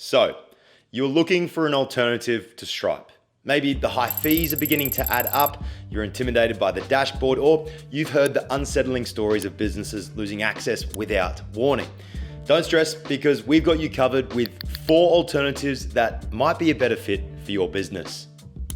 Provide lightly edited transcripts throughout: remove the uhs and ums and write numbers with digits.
So, you're looking for an alternative to Stripe. Maybe the high fees are beginning to add up, you're intimidated by the dashboard, or you've heard the unsettling stories of businesses losing access without warning. Don't stress, because we've got you covered with 4 alternatives that might be a better fit for your business.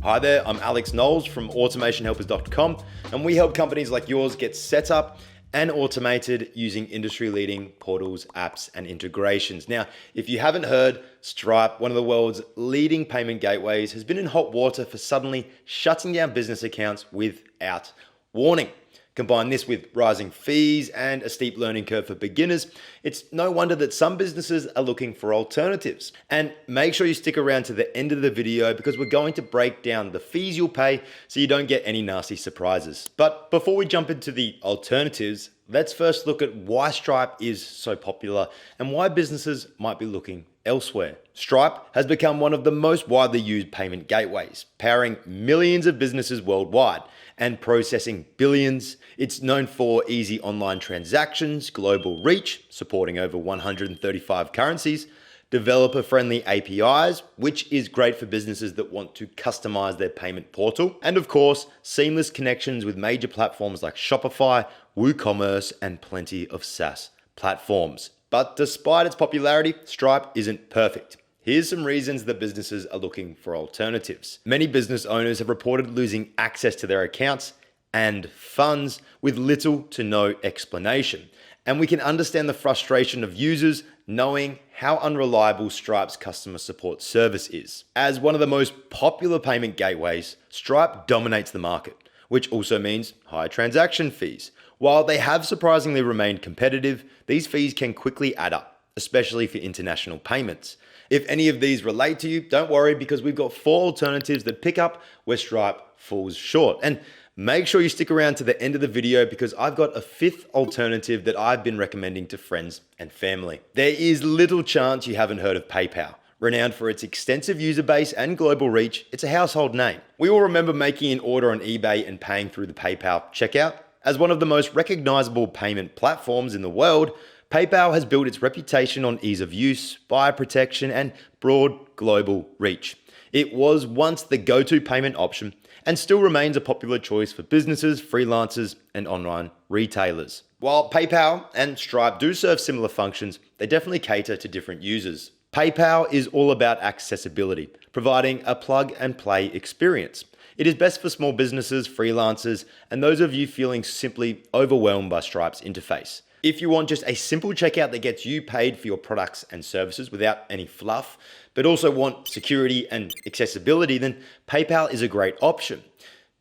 Hi there, I'm Alex Knowles from automationhelpers.com, and we help companies like yours get set up and automated using industry-leading portals, apps, and integrations. Now, if you haven't heard, Stripe, one of the world's leading payment gateways, has been in hot water for suddenly shutting down business accounts without warning. Combine this with rising fees and a steep learning curve for beginners, it's no wonder that some businesses are looking for alternatives. And make sure you stick around to the end of the video because we're going to break down the fees you'll pay so you don't get any nasty surprises. But before we jump into the alternatives, let's first look at why Stripe is so popular and why businesses might be looking elsewhere. Stripe has become one of the most widely used payment gateways, powering millions of businesses worldwide and processing billions. It's known for easy online transactions, global reach, supporting over 135 currencies, developer-friendly APIs, which is great for businesses that want to customize their payment portal, and of course, seamless connections with major platforms like Shopify, WooCommerce, and plenty of SaaS platforms. But despite its popularity, Stripe isn't perfect. Here's some reasons that businesses are looking for alternatives. Many business owners have reported losing access to their accounts and funds with little to no explanation. And we can understand the frustration of users knowing how unreliable Stripe's customer support service is. As one of the most popular payment gateways, Stripe dominates the market, which also means high transaction fees. While they have surprisingly remained competitive, these fees can quickly add up, especially for international payments. If any of these relate to you, don't worry because we've got 4 alternatives that pick up where Stripe falls short. And make sure you stick around to the end of the video because I've got a 5th alternative that I've been recommending to friends and family. There is little chance you haven't heard of PayPal. Renowned for its extensive user base and global reach, it's a household name. We all remember making an order on eBay and paying through the PayPal checkout. As one of the most recognizable payment platforms in the world, PayPal has built its reputation on ease of use, buyer protection, and broad global reach. It was once the go-to payment option and still remains a popular choice for businesses, freelancers, and online retailers. While PayPal and Stripe do serve similar functions, they definitely cater to different users. PayPal is all about accessibility, providing a plug-and-play experience. It is best for small businesses, freelancers, and those of you feeling simply overwhelmed by Stripe's interface. If you want just a simple checkout that gets you paid for your products and services without any fluff, but also want security and accessibility, then PayPal is a great option.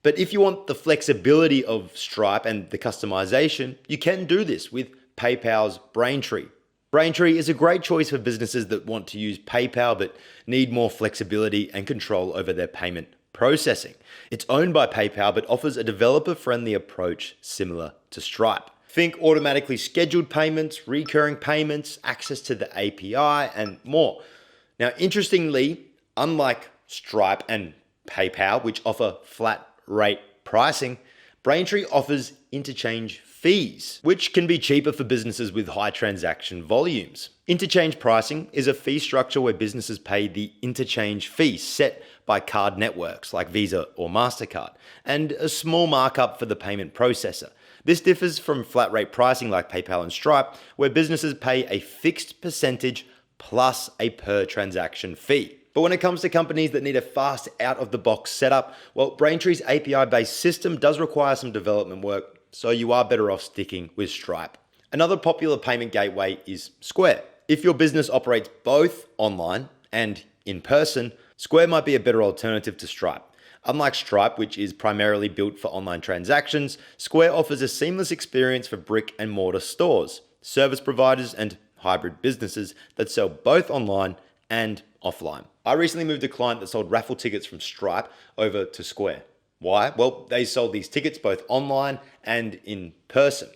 But if you want the flexibility of Stripe and the customization, you can do this with PayPal's Braintree. Braintree is a great choice for businesses that want to use PayPal but need more flexibility and control over their payment processing. It's owned by PayPal but offers a developer-friendly approach similar to Stripe. Think automatically scheduled payments, recurring payments, access to the API, and more. Now, interestingly, unlike Stripe and PayPal, which offer flat rate pricing, Braintree offers interchange fees, which can be cheaper for businesses with high transaction volumes. Interchange pricing is a fee structure where businesses pay the interchange fee set by card networks like Visa or MasterCard, and a small markup for the payment processor. This differs from flat rate pricing like PayPal and Stripe, where businesses pay a fixed percentage plus a per transaction fee. But when it comes to companies that need a fast out-of-the-box setup, well, Braintree's API-based system does require some development work, so you are better off sticking with Stripe. Another popular payment gateway is Square. If your business operates both online and in person, Square might be a better alternative to Stripe. Unlike Stripe, which is primarily built for online transactions, Square offers a seamless experience for brick and mortar stores, service providers, and hybrid businesses that sell both online and offline. I recently moved a client that sold raffle tickets from Stripe over to Square. Why? Well, they sold these tickets both online and in person.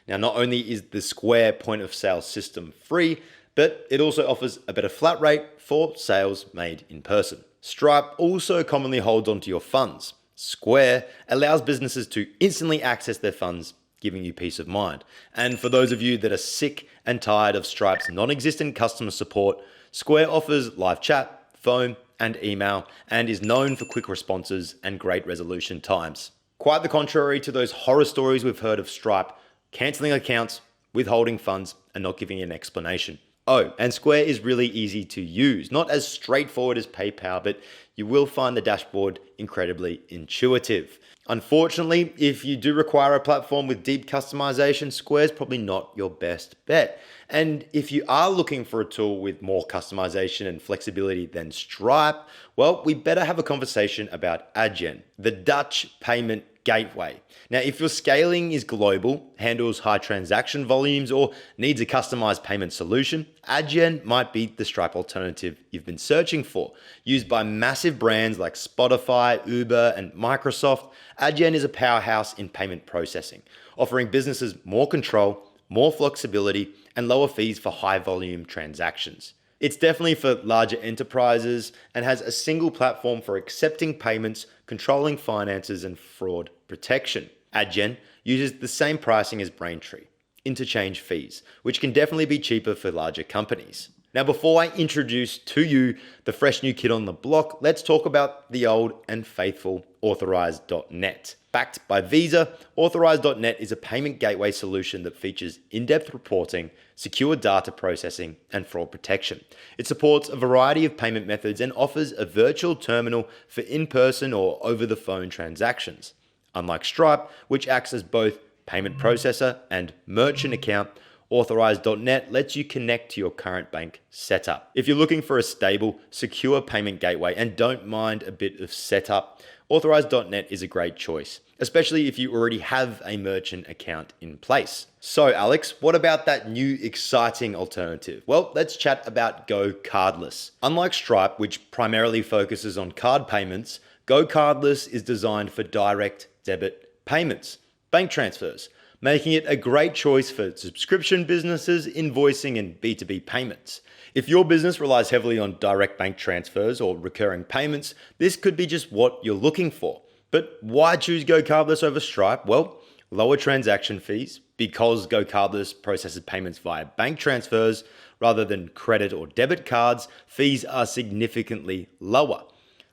Now, not only is the Square point of sale system free, but it also offers a better flat rate for sales made in person. Stripe also commonly holds onto your funds. Square allows businesses to instantly access their funds giving you peace of mind. And for those of you that are sick and tired of Stripe's non-existent customer support, Square offers live chat, phone, and email, and is known for quick responses and great resolution times. Quite the contrary to those horror stories we've heard of Stripe cancelling accounts, withholding funds, and not giving an explanation. Oh, and Square is really easy to use. Not as straightforward as PayPal, but you will find the dashboard incredibly intuitive. Unfortunately, if you do require a platform with deep customization, Square is probably not your best bet. And if you are looking for a tool with more customization and flexibility than Stripe, well, we better have a conversation about Adyen, the Dutch payment gateway. Now, if your scaling is global, handles high transaction volumes, or needs a customized payment solution, Adyen might be the Stripe alternative you've been searching for. Used by massive brands like Spotify, Uber, and Microsoft, Adyen is a powerhouse in payment processing, offering businesses more control, more flexibility, and lower fees for high volume transactions. It's definitely for larger enterprises and has a single platform for accepting payments, controlling finances, and fraud protection. Adyen uses the same pricing as Braintree, interchange fees, which can definitely be cheaper for larger companies. Now, before I introduce to you the fresh new kid on the block, let's talk about the old and faithful Authorize.net. Backed by Visa, Authorize.net is a payment gateway solution that features in-depth reporting, secure data processing, and fraud protection. It supports a variety of payment methods and offers a virtual terminal for in-person or over-the-phone transactions. Unlike Stripe, which acts as both payment processor and merchant account, Authorize.net lets you connect to your current bank setup. If you're looking for a stable, secure payment gateway and don't mind a bit of setup, Authorize.net is a great choice, especially if you already have a merchant account in place. So Alex, what about that new exciting alternative? Well, let's chat about GoCardless. Unlike Stripe, which primarily focuses on card payments, GoCardless is designed for direct debit payments, bank transfers, making it a great choice for subscription businesses, invoicing, and B2B payments. If your business relies heavily on direct bank transfers or recurring payments, this could be just what you're looking for. But why choose GoCardless over Stripe? Well, lower transaction fees, because GoCardless processes payments via bank transfers rather than credit or debit cards, fees are significantly lower.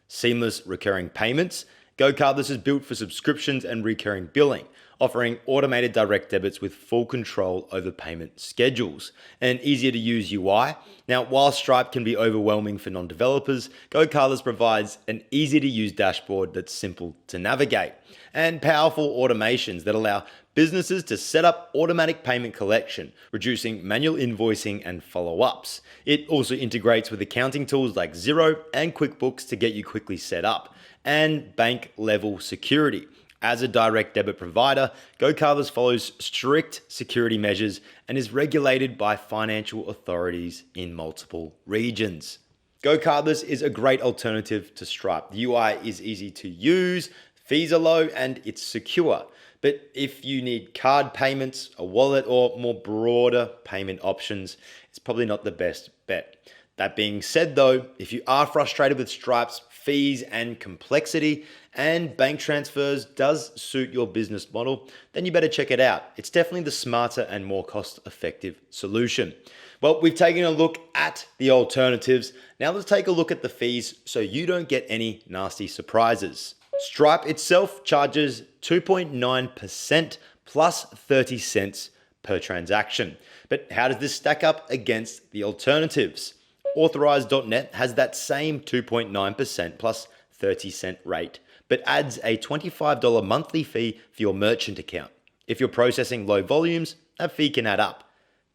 Seamless recurring payments. GoCardless is built for subscriptions and recurring billing, offering automated direct debits with full control over payment schedules. An easier to use UI. Now, while Stripe can be overwhelming for non-developers, GoCardless provides an easy to use dashboard that's simple to navigate, and powerful automations that allow businesses to set up automatic payment collection, reducing manual invoicing and follow-ups. It also integrates with accounting tools like Xero and QuickBooks to get you quickly set up, and bank-level security. As a direct debit provider, GoCardless follows strict security measures and is regulated by financial authorities in multiple regions. GoCardless is a great alternative to Stripe. The UI is easy to use, fees are low, and it's secure. But if you need card payments, a wallet, or more broader payment options, it's probably not the best bet. That being said though, if you are frustrated with Stripe's fees and complexity, and bank transfers does suit your business model, then you better check it out. It's definitely the smarter and more cost-effective solution. Well, we've taken a look at the alternatives. Now let's take a look at the fees so you don't get any nasty surprises. Stripe itself charges 2.9% plus 30 cents per transaction. But how does this stack up against the alternatives? Authorize.net has that same 2.9% plus 30 cent rate, but adds a $25 monthly fee for your merchant account. If you're processing low volumes, that fee can add up.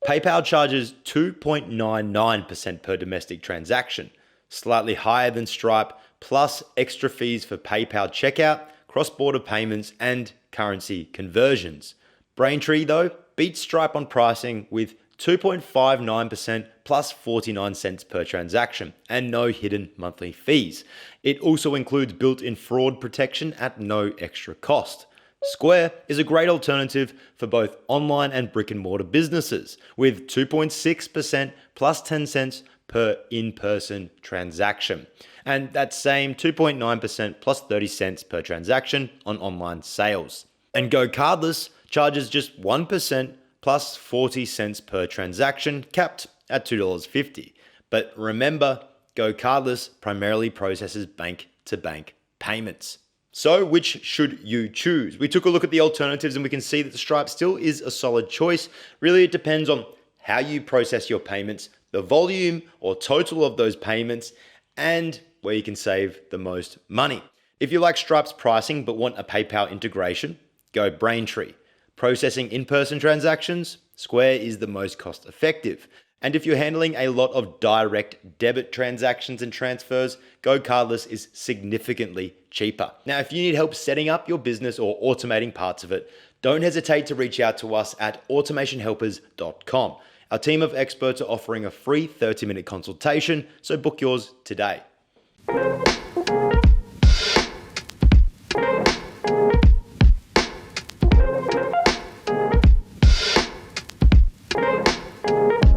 PayPal charges 2.99% per domestic transaction, slightly higher than Stripe, plus extra fees for PayPal checkout, cross-border payments, and currency conversions. Braintree, though, beats Stripe on pricing with 2.59% plus 49 cents per transaction and no hidden monthly fees. It also includes built-in fraud protection at no extra cost. Square is a great alternative for both online and brick and mortar businesses with 2.6% plus 10 cents per in-person transaction. And that same 2.9% plus 30 cents per transaction on online sales. And GoCardless charges just 1% plus 40 cents per transaction, capped at $2.50. But remember, GoCardless primarily processes bank-to-bank payments. So which should you choose? We took a look at the alternatives and we can see that the Stripe still is a solid choice. Really, it depends on how you process your payments, the volume or total of those payments, and where you can save the most money. If you like Stripe's pricing but want a PayPal integration, go Braintree. Processing in-person transactions, Square is the most cost-effective. And if you're handling a lot of direct debit transactions and transfers, GoCardless is significantly cheaper. Now, if you need help setting up your business or automating parts of it, don't hesitate to reach out to us at automationhelpers.com. Our team of experts are offering a free 30-minute consultation, so book yours today.